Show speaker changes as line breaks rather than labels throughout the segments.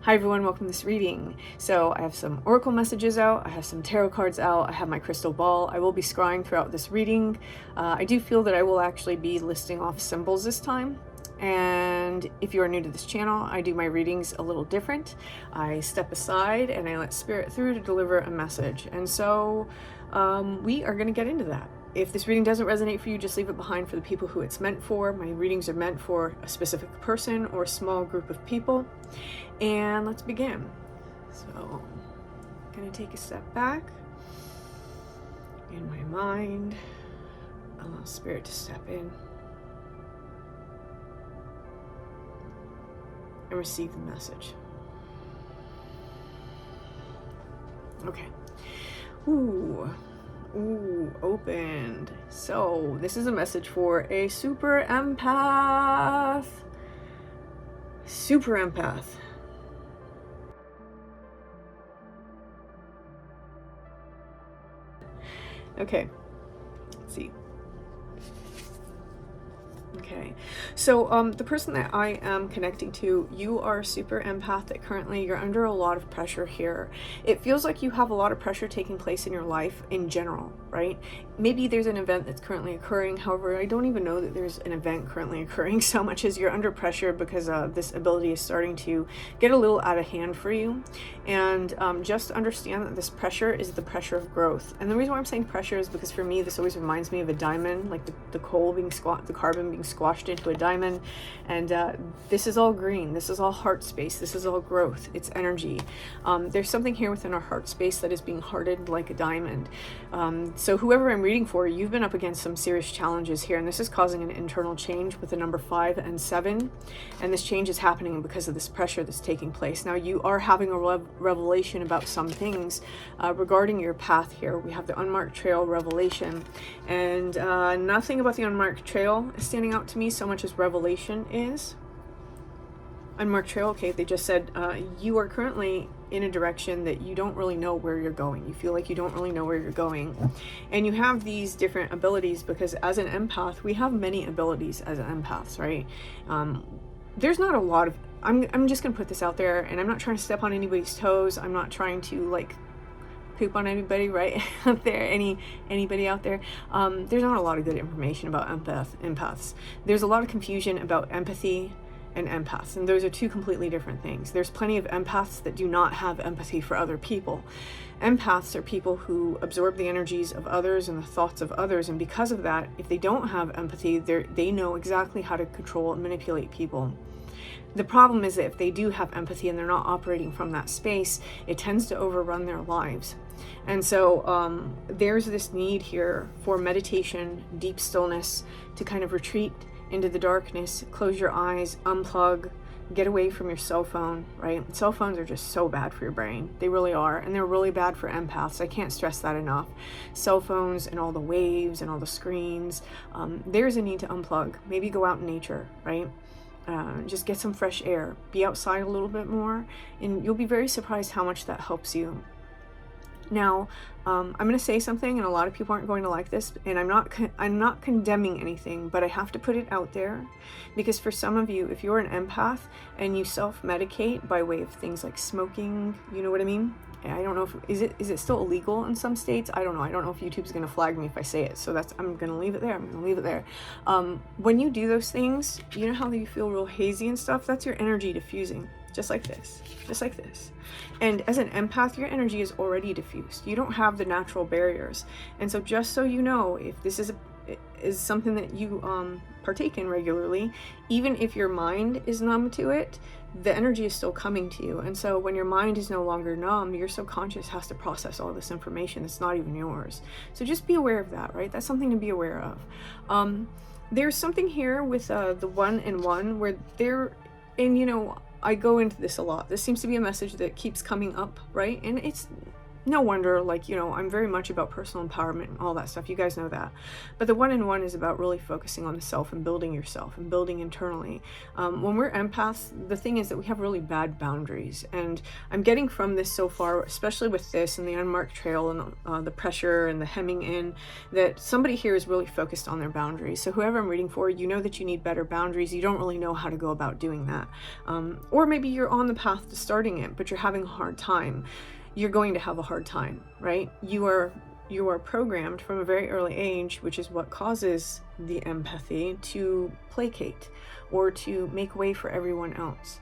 Hi everyone, welcome to this reading. So I have some oracle messages out, I have some tarot cards out, I have my crystal ball. I will be scrying throughout this reading. I do feel that I will actually be listing off symbols this time. And if you are new to this channel, I do my readings a little different. I step aside and I let spirit through to deliver a message. And so we are going to get into that. If this reading doesn't resonate for you, just leave it behind for the people who it's meant for. My readings are meant for a specific person or a small group of people. And let's begin. So I'm going to take a step back in my mind, allow spirit to step in and receive the message. Okay. Ooh, opened. So this is a message for a super empath. Super empath. Okay, let's see. Okay, so the person that I am connecting to, you are a super empathic. Currently, you're under a lot of pressure here. It feels like you have a lot of pressure taking place in your life in general, right? Maybe there's an event that's currently occurring. However, I don't even know that there's an event currently occurring so much as you're under pressure because this ability is starting to get a little out of hand for you. And just understand that this pressure is the pressure of growth. And the reason why I'm saying pressure is because for me, this always reminds me of a diamond, like the coal being the carbon being squashed into a diamond. And this is all green. This is all heart space. This is all growth. It's energy. There's something here within our heart space that is being hardened like a diamond. So whoever I'm reading for, you've been up against some serious challenges here, and this is causing an internal change with the number 5 and 7. And this change is happening because of this pressure that's taking place. Now you are having a revelation about some things regarding your path here. We have the unmarked trail revelation, and nothing about the unmarked trail is standing out to me so much as revelation is. Unmarked trail, okay, they just said you are currently in a direction that you don't really know where you're going. You feel like you don't really know where you're going. And you have these different abilities because as an empath, we have many abilities as empaths, right? There's not a lot of, I'm just gonna put this out there, and I'm not trying to step on anybody's toes. I'm not trying to like poop on anybody right out there, anybody out there. There's not a lot of good information about empaths. There's a lot of confusion about empathy and empaths, and those are two completely different things. There's plenty of empaths that do not have empathy for other people. Empaths are people who absorb the energies of others and the thoughts of others, and because of that, if they don't have empathy, they know exactly how to control and manipulate people. The problem is that if they do have empathy and they're not operating from that space, it tends to overrun their lives. And so there's this need here for meditation, deep stillness, to kind of retreat into the darkness, close your eyes, unplug, get away from your cell phone, right? Cell phones are just so bad for your brain. They really are, and they're really bad for empaths. I can't stress that enough. Cell phones and all the waves and all the screens, there's a need to unplug. Maybe go out in nature, right? Just get some fresh air, be outside a little bit more, and you'll be very surprised how much that helps you. Now, I'm going to say something, and a lot of people aren't going to like this, and I'm not condemning anything, but I have to put it out there because for some of you, if you're an empath and you self-medicate by way of things like smoking, you know what I mean? I don't know if is it still illegal in some states? I don't know. I don't know if YouTube's going to flag me if I say it. So I'm going to leave it there. I'm going to leave it there. When you do those things, you know how you feel real hazy and stuff? That's your energy diffusing. Just like this. Just like this. And as an empath, your energy is already diffused. You don't have the natural barriers. And so just so you know, if this is something that you partake in regularly, even if your mind is numb to it, the energy is still coming to you. And so when your mind is no longer numb, your subconscious has to process all this information that's not even yours. So just be aware of that, right? That's something to be aware of. There's something here with the 1 and 1 where and you know, I go into this a lot. This seems to be a message that keeps coming up, right? And no wonder, like, you know, I'm very much about personal empowerment and all that stuff. You guys know that. But the one-in-one is about really focusing on the self and building yourself and building internally. When we're empaths, the thing is that we have really bad boundaries. And I'm getting from this so far, especially with this and the unmarked trail and the pressure and the hemming in, that somebody here is really focused on their boundaries. So whoever I'm reading for, you know that you need better boundaries. You don't really know how to go about doing that. Or maybe you're on the path to starting it, but you're having a hard time. You're going to have a hard time, right? You are programmed from a very early age, which is what causes the empathy, to placate or to make way for everyone else.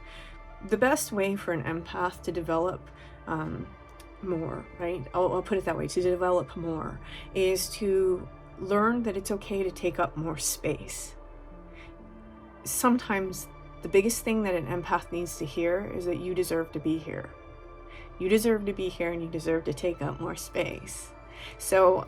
The best way for an empath to develop more, right? I'll put it that way, to develop more, is to learn that it's okay to take up more space. Sometimes the biggest thing that an empath needs to hear is that you deserve to be here. You deserve to be here and you deserve to take up more space. So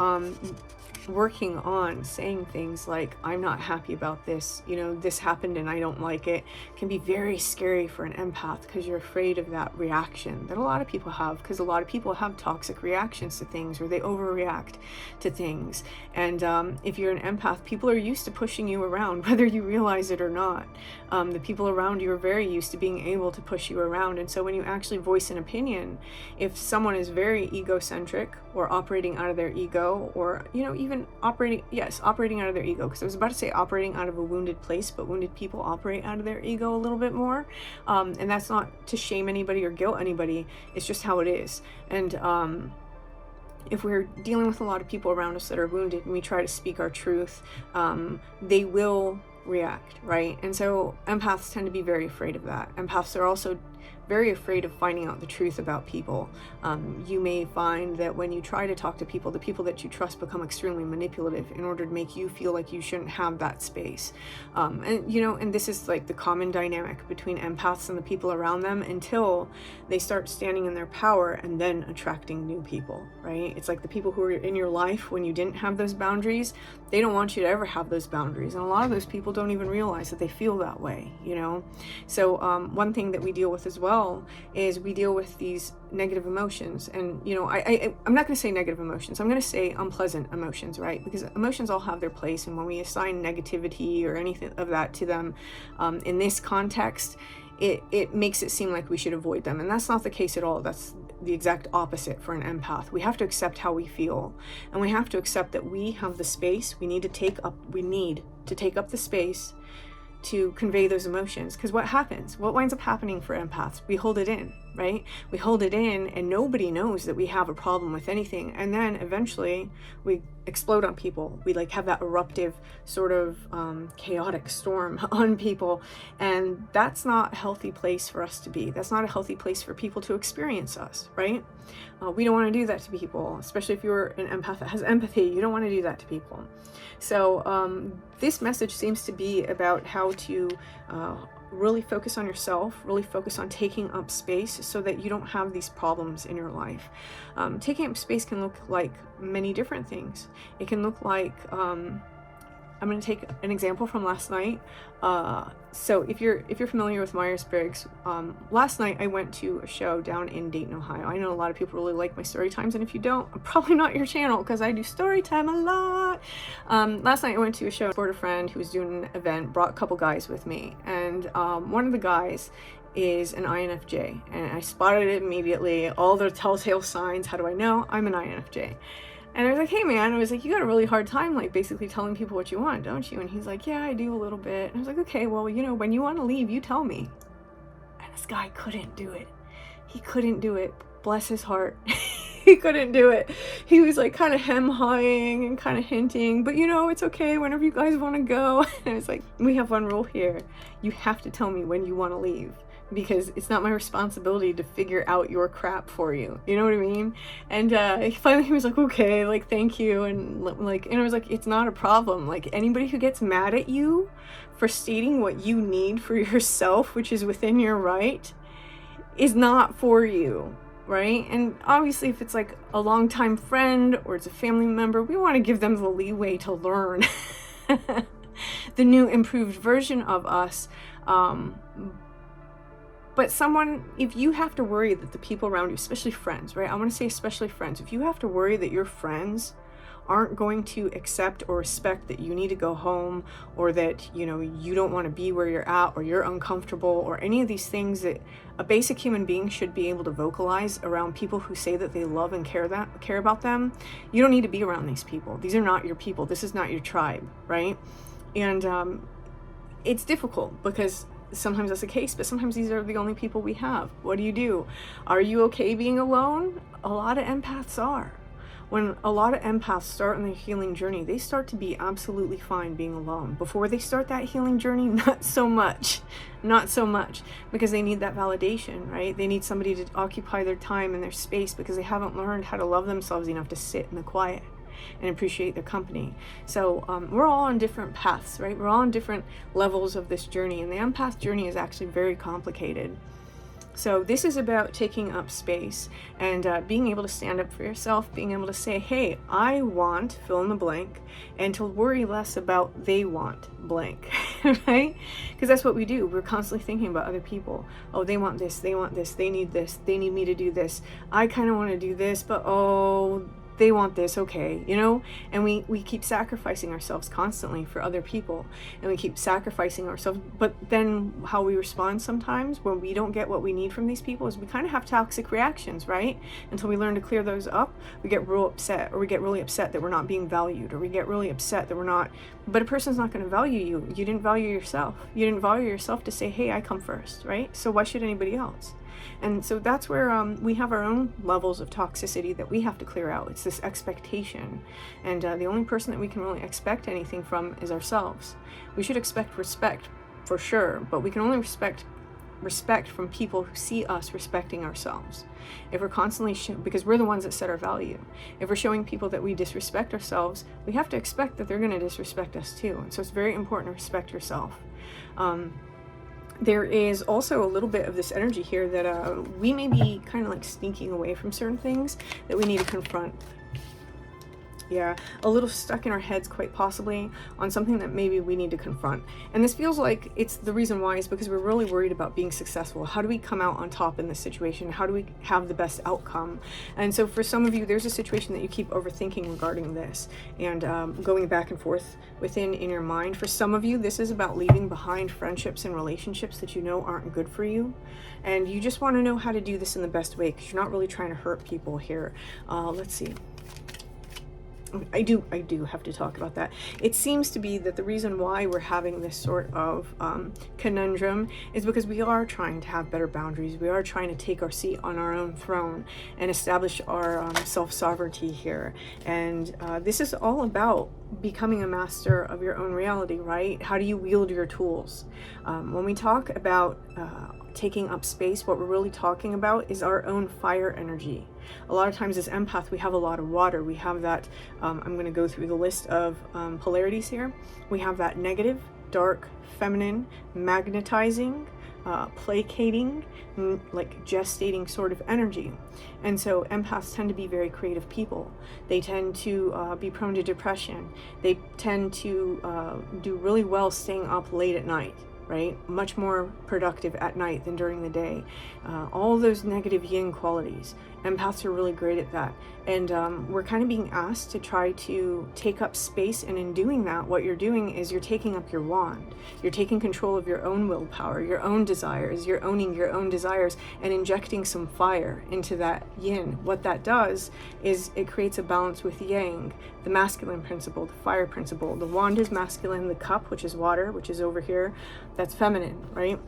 working on saying things like, I'm not happy about this, you know, this happened and I don't like it, can be very scary for an empath, because you're afraid of that reaction that a lot of people have, because a lot of people have toxic reactions to things, or they overreact to things. And if you're an empath, people are used to pushing you around, whether you realize it or not. The people around you are very used to being able to push you around. And so when you actually voice an opinion, if someone is very egocentric or operating out of their ego, or, you know, even operating out of their ego, because I was about to say operating out of a wounded place, but wounded people operate out of their ego a little bit more. And that's not to shame anybody or guilt anybody. It's just how it is. And if we're dealing with a lot of people around us that are wounded and we try to speak our truth, they will react, right? And so empaths tend to be very afraid of that. Empaths are also very afraid of finding out the truth about people. You may find that when you try to talk to people, the people that you trust become extremely manipulative in order to make you feel like you shouldn't have that space. And you know, and this is like the common dynamic between empaths and the people around them, until they start standing in their power and then attracting new people, right? It's like the people who are in your life when you didn't have those boundaries, they don't want you to ever have those boundaries. And a lot of those people don't even realize that they feel that way, you know? So one thing that we deal with as well is we deal with these negative emotions. And, you know, I'm not going to say negative emotions. I'm going to say unpleasant emotions, right? Because emotions all have their place. And when we assign negativity or anything of that to them, in this context, it makes it seem like we should avoid them. And that's not the case at all. That's the exact opposite for an empath. We have to accept how we feel. And we have to accept that we have the space. We need to take up the space to convey those emotions. Because what happens? What winds up happening for empaths? We hold it in, right? We hold it in and nobody knows that we have a problem with anything. And then eventually we explode on people. We like have that eruptive sort of chaotic storm on people. And that's not a healthy place for us to be. That's not a healthy place for people to experience us, right? We don't want to do that to people, especially if you're an empath that has empathy. You don't want to do that to people. So this message seems to be about how to really focus on yourself, really focus on taking up space so that you don't have these problems in your life. Taking up space can look like many different things. It can look like, I'm going to take an example from last night. So if you're familiar with Myers-Briggs, last night I went to a show down in Dayton, Ohio. I know a lot of people really like my story times, and if you don't, I'm probably not your channel, because I do story time a lot. Last night I went to a show for a friend who was doing an event, brought a couple guys with me, and one of the guys is an INFJ, and I spotted it immediately. All the telltale signs. How do I know? I'm an INFJ. And I was like, hey man, I was like, you got a really hard time, like, basically telling people what you want, don't you? And he's like, yeah, I do a little bit. And I was like, okay, well, you know, when you want to leave, you tell me. And this guy couldn't do it. He couldn't do it. Bless his heart. He couldn't do it. He was like kind of hem-hawing and kind of hinting, but you know, it's okay whenever you guys want to go. And I was like, we have one rule here. You have to tell me when you want to leave, because it's not my responsibility to figure out your crap for you. You know what I mean? And finally he was like, okay, like, thank you. And like, and I was like, it's not a problem. Like, anybody who gets mad at you for stating what you need for yourself, which is within your right, is not for you, right? And obviously if it's like a longtime friend or it's a family member, we want to give them the leeway to learn the new improved version of us. But if you have to worry that the people around you, especially friends, right? I want to say especially friends. If you have to worry that your friends aren't going to accept or respect that you need to go home, or that, you don't want to be where you're at, or you're uncomfortable, or any of these things that a basic human being should be able to vocalize around people who say that they love and care about them, you don't need to be around these people. These are not your people. This is not your tribe, right? And it's difficult because sometimes that's the case, but sometimes these are the only people we have. What do? Are you okay being alone? A lot of empaths are. When a lot of empaths start on their healing journey, they start to be absolutely fine being alone. Before they start that healing journey, not so much, because they need that validation, right? They need somebody to occupy their time and their space because they haven't learned how to love themselves enough to sit in the quiet and appreciate their company. So we're all on different paths, right? We're all on different levels of this journey, and the empath journey is actually very complicated. So this is about taking up space and being able to stand up for yourself, being able to say, hey, I want fill in the blank, and to worry less about they want blank, right? Because that's what we do. We're constantly thinking about other people. Oh, they want this, they need this, they need me to do this. I kind of want to do this, but they want this, okay, and we keep sacrificing ourselves constantly for other people, and we keep sacrificing ourselves. But then how we respond sometimes when we don't get what we need from these people is we kind of have toxic reactions, right? Until we learn to clear those up, we get real upset, or we get really upset that we're not being valued, or we get really upset that we're not, but a person's not going to value you. You didn't value yourself. You didn't value yourself to say, hey, I come first, right? So why should anybody else? And so that's where we have our own levels of toxicity that we have to clear out. It's this expectation. And the only person that we can really expect anything from is ourselves. We should expect respect for sure, but we can only respect from people who see us respecting ourselves. If we're constantly, because we're the ones that set our value. If we're showing people that we disrespect ourselves, we have to expect that they're going to disrespect us too. And so it's very important to respect yourself. There is also a little bit of this energy here that we may be kind of like sneaking away from certain things that we need to confront. Yeah, a little stuck in our heads, quite possibly, on something that maybe we need to confront. And this feels like it's the reason why is because we're really worried about being successful. How do we come out on top in this situation? How do we have the best outcome? And so for some of you, there's a situation that you keep overthinking regarding this and going back and forth within in your mind. For some of you, this is about leaving behind friendships and relationships that you know aren't good for you. And you just want to know how to do this in the best way because you're not really trying to hurt people here. Let's see. I do have to talk about that. It seems to be that the reason why we're having this sort of conundrum is because we are trying to have better boundaries. We are trying to take our seat on our own throne and establish our self-sovereignty here. And this is all about becoming a master of your own reality, right? How do you wield your tools? When we talk about taking up space, what we're really talking about is our own fire energy. A lot of times as empath, we have a lot of water. We have that, I'm going to go through the list of polarities here. We have that negative, dark, feminine, magnetizing, placating, like gestating sort of energy. And so empaths tend to be very creative people. They tend to be prone to depression. They tend to do really well staying up late at night, right? Much more productive at night than during the day. All those negative yin qualities. Empaths are really great at that. And we're kind of being asked to try to take up space. And in doing that, what you're doing is you're taking up your wand. You're taking control of your own willpower, your own desires. You're owning your own desires and injecting some fire into that yin. What that does is it creates a balance with yang, the masculine principle, the fire principle. The wand is masculine, the cup, which is water, which is over here, that's feminine, right?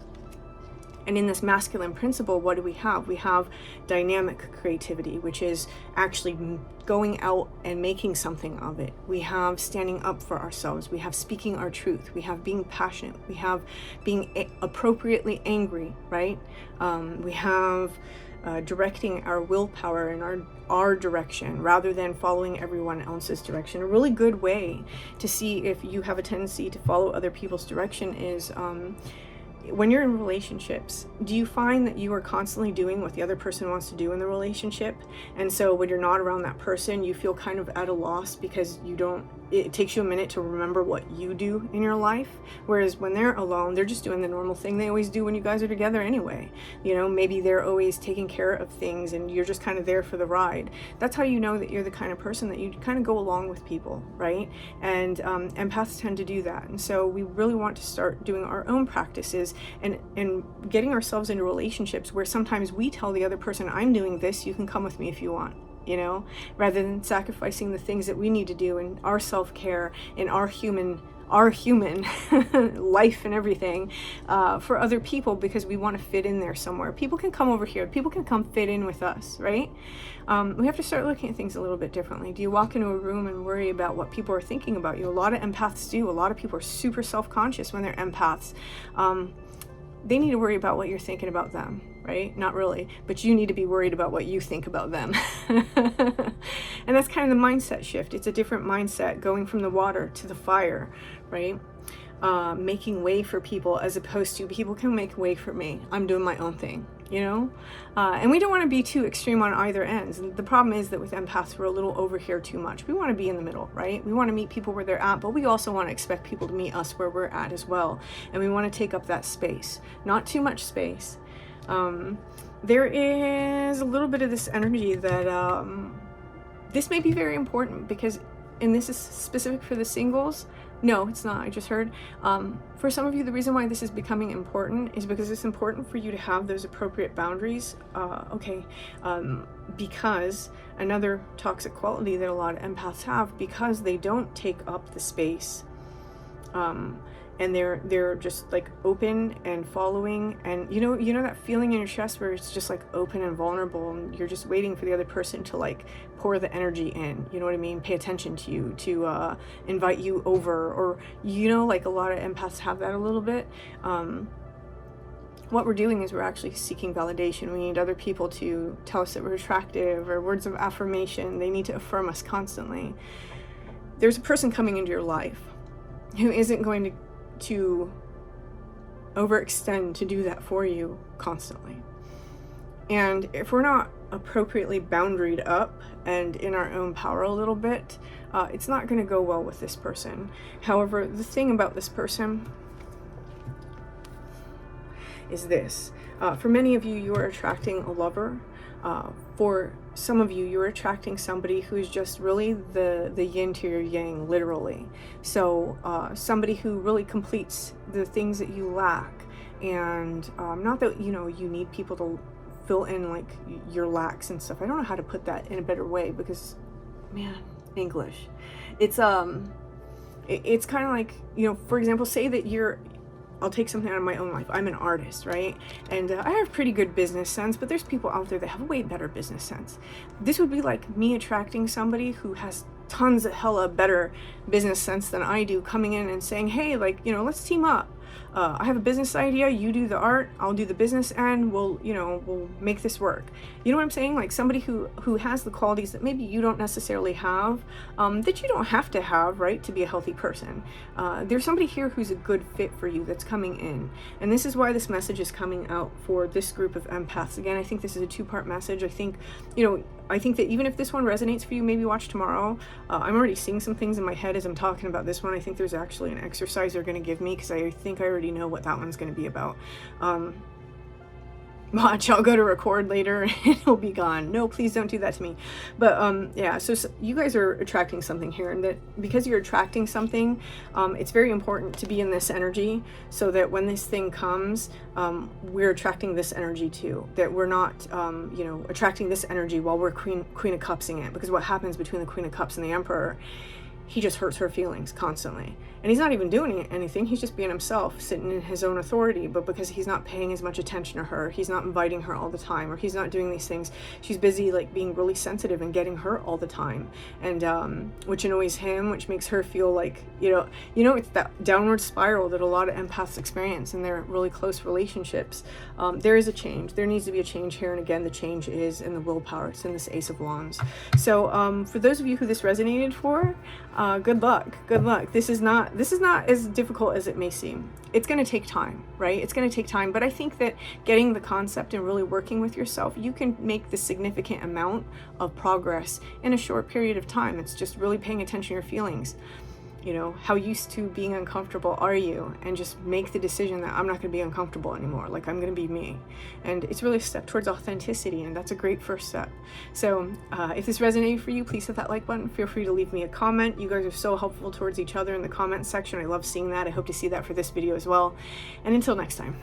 And in this masculine principle, what do we have? We have dynamic creativity, which is actually going out and making something of it. We have standing up for ourselves. We have speaking our truth. We have being passionate. We have being appropriately angry, right? We have directing our willpower in our direction rather than following everyone else's direction. A really good way to see if you have a tendency to follow other people's direction is when you're in relationships, do you find that you are constantly doing what the other person wants to do in the relationship? And so when you're not around that person, you feel kind of at a loss because you don't it takes you a minute to remember what you do in your life. Whereas when they're alone, they're just doing the normal thing they always do when you guys are together anyway. You know, maybe they're always taking care of things and you're just kind of there for the ride. That's how you know that you're the kind of person that you kind of go along with people, right? And empaths tend to do that. And so we really want to start doing our own practices and getting ourselves into relationships where sometimes we tell the other person, I'm doing this, you can come with me if you want. You know, rather than sacrificing the things that we need to do in our self-care, in our human life and everything for other people because we want to fit in there somewhere. People can come over here. People can come fit in with us, right? We have to start looking at things a little bit differently. Do you walk into a room and worry about what people are thinking about you? A lot of empaths do. A lot of people are super self-conscious when they're empaths. They need to worry about what you're thinking about them, right? Not really, but you need to be worried about what you think about them. And that's kind of the mindset shift. It's a different mindset, going from the water to the fire, right? Making way for people as opposed to people can make way for me. I'm doing my own thing, you know? And we don't want to be too extreme on either ends. And the problem is that with empaths, we're a little over here too much. We want to be in the middle, right? We want to meet people where they're at, but we also want to expect people to meet us where we're at as well. And we want to take up that space, not too much space. There is a little bit of this energy that this may be very important because, and this is specific for the singles. No, it's not. I just heard. For some of you, the reason why this is becoming important is because it's important for you to have those appropriate boundaries. Because another toxic quality that a lot of empaths have, because they don't take up the space, and they're just like open and following, and you know that feeling in your chest where it's just like open and vulnerable, and you're just waiting for the other person to like pour the energy in, you know what I mean, pay attention to you, to invite you over, or like a lot of empaths have that a little bit. What we're doing is we're actually seeking validation. We need other people to tell us that we're attractive, or words of affirmation. They need to affirm us constantly. There's a person coming into your life who isn't going to overextend to do that for you constantly. And if we're not appropriately boundaried up and in our own power a little bit, it's not going to go well with this person. However, the thing about this person is this. For many of you, you are attracting a lover. For some of you, you're attracting somebody who's just really the yin to your yang, literally. So somebody who really completes the things that you lack. And not that, you need people to fill in like your lacks and stuff. I don't know how to put that in a better way because, man, English. It's kind of like, for example, say that I'll take something out of my own life. I'm an artist, right? And I have pretty good business sense, but there's people out there that have way better business sense. This would be like me attracting somebody who has tons of hella better business sense than I do, coming in and saying, hey, let's team up. I have a business idea, you do the art, I'll do the business end, we'll make this work. You know what I'm saying? Like somebody who has the qualities that maybe you don't necessarily have, that you don't have to have, right, to be a healthy person. There's somebody here who's a good fit for you that's coming in. And this is why this message is coming out for this group of empaths. Again, I think this is a two-part message. I think that even if this one resonates for you, maybe watch tomorrow. I'm already seeing some things in my head as I'm talking about this one. I think there's actually an exercise they're going to give me because I think I already know what that one's going to be about. Watch, I'll go to record later and it'll be gone. No, please don't do that to me. But yeah, so you guys are attracting something here, and that because you're attracting something, it's very important to be in this energy so that when this thing comes, we're attracting this energy too. That we're not, attracting this energy while we're Queen of Cupsing it. Because what happens between the Queen of Cups and the Emperor, he just hurts her feelings constantly. And he's not even doing anything. He's just being himself, sitting in his own authority. But because he's not paying as much attention to her, he's not inviting her all the time, or he's not doing these things, she's busy like being really sensitive and getting hurt all the time. And which annoys him, which makes her feel like, it's that downward spiral that a lot of empaths experience in their really close relationships. There is a change. There needs to be a change here. And again, the change is in the willpower. It's in this Ace of Wands. So for those of you who this resonated for, good luck. Good luck. This is not as difficult as it may seem. It's going to take time, right? It's going to take time, but I think that getting the concept and really working with yourself, you can make the significant amount of progress in a short period of time. It's just really paying attention to your feelings. You know, how used to being uncomfortable are you? And just make the decision that I'm not going to be uncomfortable anymore. Like, I'm going to be me. And it's really a step towards authenticity, and that's a great first step. So if this resonated for you, please hit that like button. Feel free to leave me a comment. You guys are so helpful towards each other in the comment section. I love seeing that. I hope to see that for this video as well. And until next time.